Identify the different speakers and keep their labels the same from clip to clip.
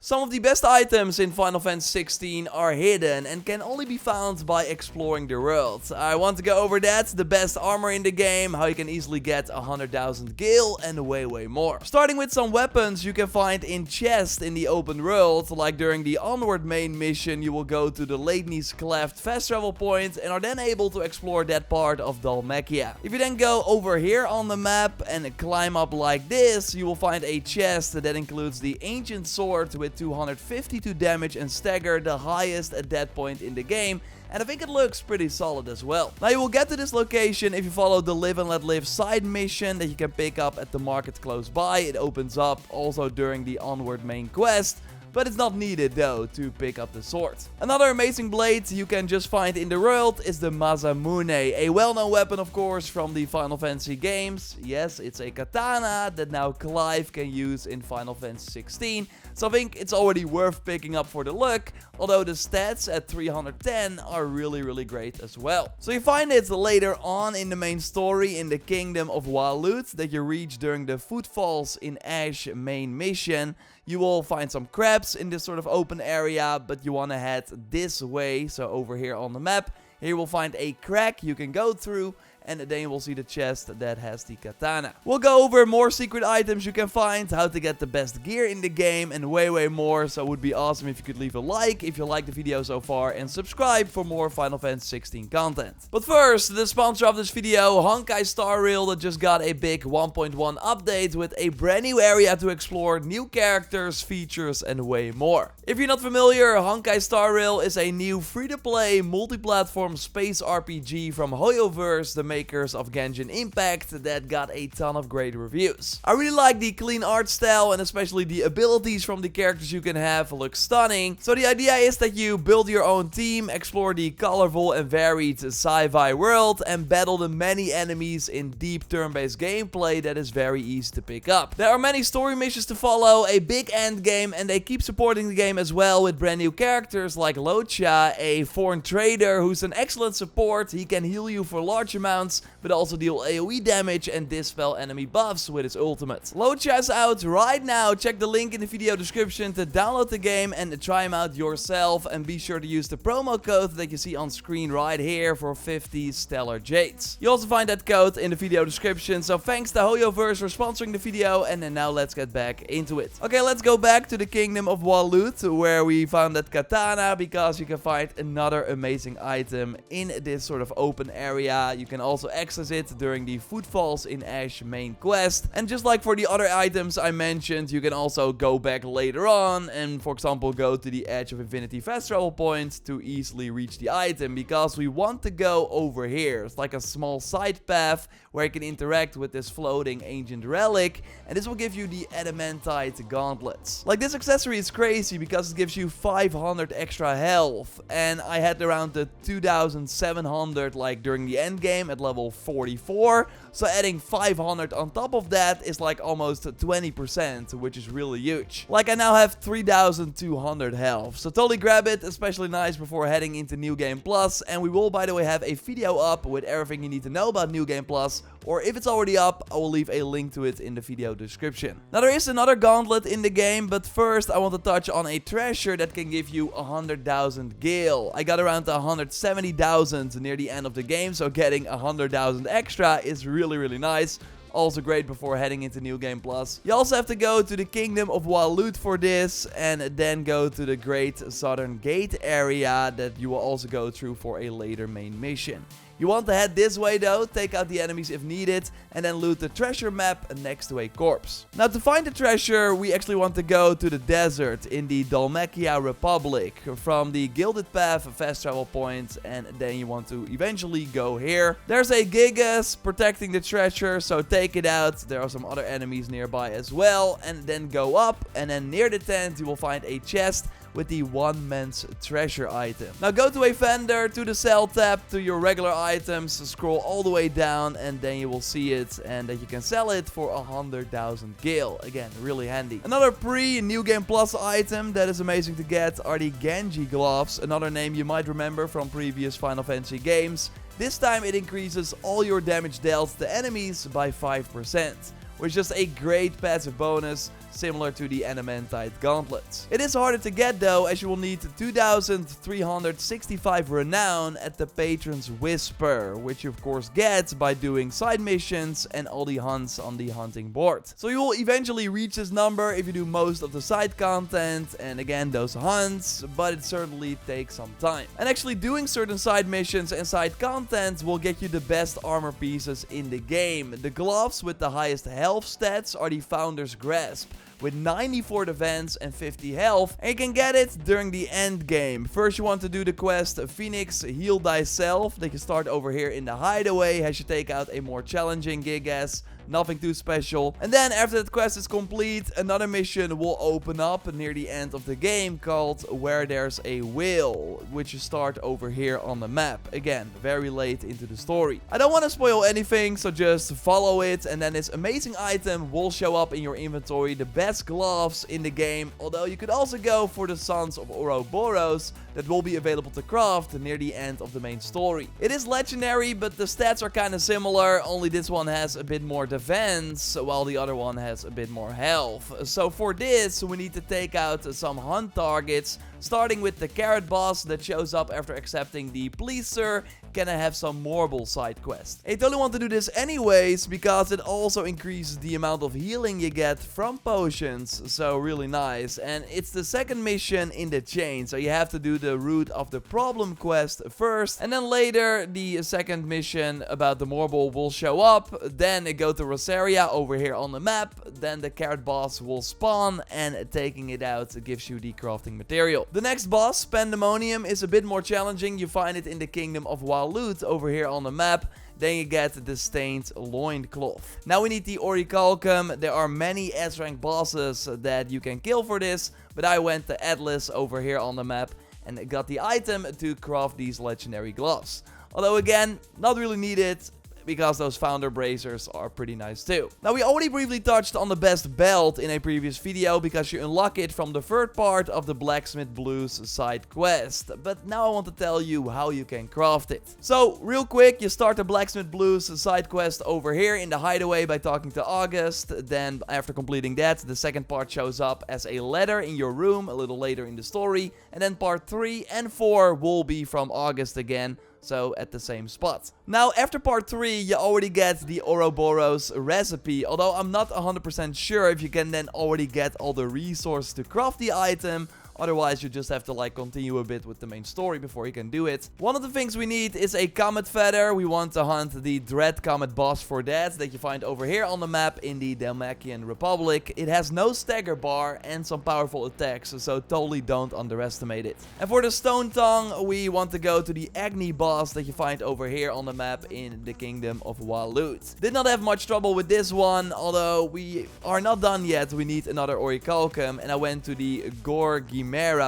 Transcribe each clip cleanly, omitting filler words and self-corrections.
Speaker 1: Some of the best items in Final Fantasy 16 are hidden and can only be found by exploring the world. I want to go over that, the best armor in the game, how you can easily get 100,000 gil and way more. Starting with some weapons you can find in chests in the open world, like during the Onward main mission you will go to the Leidni's Cleft fast travel point and are then able to explore that part of Dhalmekia. If you then go over here on the map and climb up like this, you will find a chest that includes the Ancient Sword with 252 damage and stagger, the highest at that point in the game. And I think it looks pretty solid as well. Now you will get to this location if you follow the Live and Let Live side mission that you can pick up at the market close by. It opens up also during the Onward main quest, but it's not needed though to pick up the sword. Another amazing blade you can just find in the world is the Masamune, a well-known weapon of course from the Final Fantasy games. Yes, it's a katana that now Clive can use in Final Fantasy 16, so I think it's already worth picking up for the look, although the stats at 310 are really great as well. So you find it later on in the main story in the Kingdom of Walut that you reach during the Footfalls in Ash main mission. You will find some crabs in this sort of open area, but you want to head this way, so over here on the map. Here you will find a crack you can go through, and then you will see the chest that has the katana. We'll go over more secret items you can find, how to get the best gear in the game, and way more. So it would be awesome if you could leave a like if you liked the video so far, and subscribe for more Final Fantasy 16 content. But first, the sponsor of this video, Honkai Star Rail, that just got a big 1.1 update with a brand new area to explore, new characters, features, and way more. If you're not familiar, Honkai Star Rail is a new free-to-play, multi-platform space RPG from HoYoverse, the makers of Genshin Impact, that got a ton of great reviews. I really like the clean art style, and especially the abilities from the characters you can have look stunning. So the idea is that you build your own team, explore the colorful and varied sci-fi world, and battle the many enemies in deep turn-based gameplay that is very easy to pick up. There are many story missions to follow, a big end game, and they keep supporting the game as well with brand new characters like Locha, a foreign trader who's an excellent support. He can heal you for large amounts, but also deal AoE damage and dispel enemy buffs with his ultimate. Locha is out right now. Check the link in the video description to download the game and try him out yourself, and be sure to use the promo code that you see on screen right here for 50 stellar jades. You also find that code in the video description. So thanks to HoYoverse for sponsoring the video, and then now let's get back into it. Okay, let's go back to the Kingdom of Walut, where we found that katana, because you can find another amazing item in this sort of open area. You can also access it during the Footfalls in Ash main quest, and just like for the other items I mentioned, you can also go back later on and, for example, go to the Edge of Infinity fast travel point to easily reach the item, because we want to go over here. It's like a small side path where you can interact with this floating ancient relic, and this will give you the adamantite gauntlets. Like, this accessory is crazy because it gives you 500 extra health, and I had around the 2700 like during the end game at level 44, so adding 500 on top of that is like almost 20%, which is really huge. Like, I now have 3200 health, so totally grab it, especially nice before heading into New Game Plus. And we will, by the way, have a video up with everything you need to know about New Game Plus, or if it's already up, I will leave a link to it in the video description. Now, there is another gauntlet in the game, but first I want to touch on a treasure that can give you 100,000 gil. I got around 170,000 near the end of the game, so getting 100,000 extra is really nice. Also great before heading into New Game Plus. You also have to go to the Kingdom of Walut for this, and then go to the Great Southern Gate area that you will also go through for a later main mission. You want to head this way though, take out the enemies if needed, and then loot the treasure map next to a corpse. Now, to find the treasure, we actually want to go to the desert in the Dhalmekia Republic from the Gilded Path fast travel point, and then you want to eventually go here. There's a Gigas protecting the treasure, so take it out. There are some other enemies nearby as well, and then go up, and then near the tent you will find a chest with the one man's treasure item. Now go to a vendor, to the sell tab, to your regular items, scroll all the way down, and then you will see it, and that you can sell it for 100,000 gil. Again, really handy. Another pre-New Game Plus item that is amazing to get are the Genji gloves, another name you might remember from previous Final Fantasy games. This time it increases all your damage dealt to enemies by 5%. which is just a great passive bonus, similar to the adamantite gauntlets. It is harder to get though, as you will need 2365 renown at the Patron's Whisper, which you of course get by doing side missions and all the hunts on the hunting board. So you will eventually reach this number if you do most of the side content and again those hunts, but it certainly takes some time. And actually doing certain side missions and side content will get you the best armor pieces in the game. The gloves with the highest health stats are the Founder's Grasp, with 94 defense and 50 health, and you can get it during the end game. First you want to do the quest Phoenix Heal Thyself, that you start over here in the hideaway as you take out a more challenging Gigas. Nothing too special. And then after that quest is complete, another mission will open up near the end of the game called Where There's a Will, which you start over here on the map. Again, very late into the story. I don't want to spoil anything, so just follow it, and then this amazing item will show up in your inventory, the best gloves in the game, although you could also go for the Sons of Ouroboros that will be available to craft near the end of the main story. It is legendary, but the stats are kind of similar, only this one has a bit more defense, while the other one has a bit more health. So for this, we need to take out some hunt targets, starting with the carrot boss that shows up after accepting the Please Sir, can I have some Morble side quest. I totally want to do this anyways, because it also increases the amount of healing you get from potions, so really nice. And it's the second mission in the chain, so you have to do the Root of the Problem quest first, and then later the second mission about the Morble will show up, then go to Rosaria over here on the map, then the carrot boss will spawn, and taking it out gives you the crafting material. The next boss, Pandemonium, is a bit more challenging. You find it in the Kingdom of Walut over here on the map. Then you get the Stained Loincloth. Now we need the Orichalcum. There are many S-rank bosses that you can kill for this, but I went to Atlas over here on the map and got the item to craft these legendary gloves. Although again, not really needed, because those Founder Bracers are pretty nice too. Now we already briefly touched on the best belt in a previous video, because you unlock it from the third part of the Blacksmith Blues side quest. But now I want to tell you how you can craft it. So real quick, you start the Blacksmith Blues side quest over here in the hideaway by talking to August. Then after completing that, the second part shows up as a letter in your room a little later in the story. And then part 3 and 4 will be from August again, so at the same spot. Now after part 3 you already get the Ouroboros recipe, although I'm not 100% sure if you can then already get all the resources to craft the item. Otherwise, you just have to like continue a bit with the main story before you can do it. One of the things we need is a Comet Feather. We want to hunt the Dread Comet boss for that you find over here on the map in the Dalmacian Republic. It has no stagger bar and some powerful attacks, so totally don't underestimate it. And for the Stone Tongue, we want to go to the Agni boss that you find over here on the map in the Kingdom of Walut. Did not have much trouble with this one, although we are not done yet. We need another Orichalcum, and I went to the Gorgimera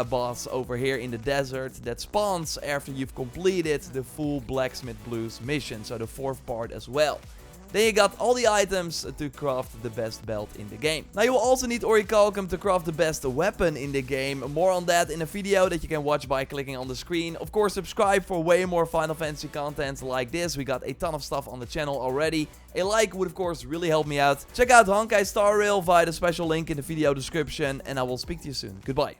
Speaker 1: boss over here in the desert that spawns after you've completed the full Blacksmith Blues mission, so the fourth part as well. Then you got all the items to craft the best belt in the game. Now you will also need Orichalcum to craft the best weapon in the game. More on that in a video that you can watch by clicking on the screen. Of course, subscribe for way more Final Fantasy content like this. We got a ton of stuff on the channel already. A like would of course really help me out. Check out Honkai Star Rail via the special link in the video description, and I will speak to you soon. Goodbye.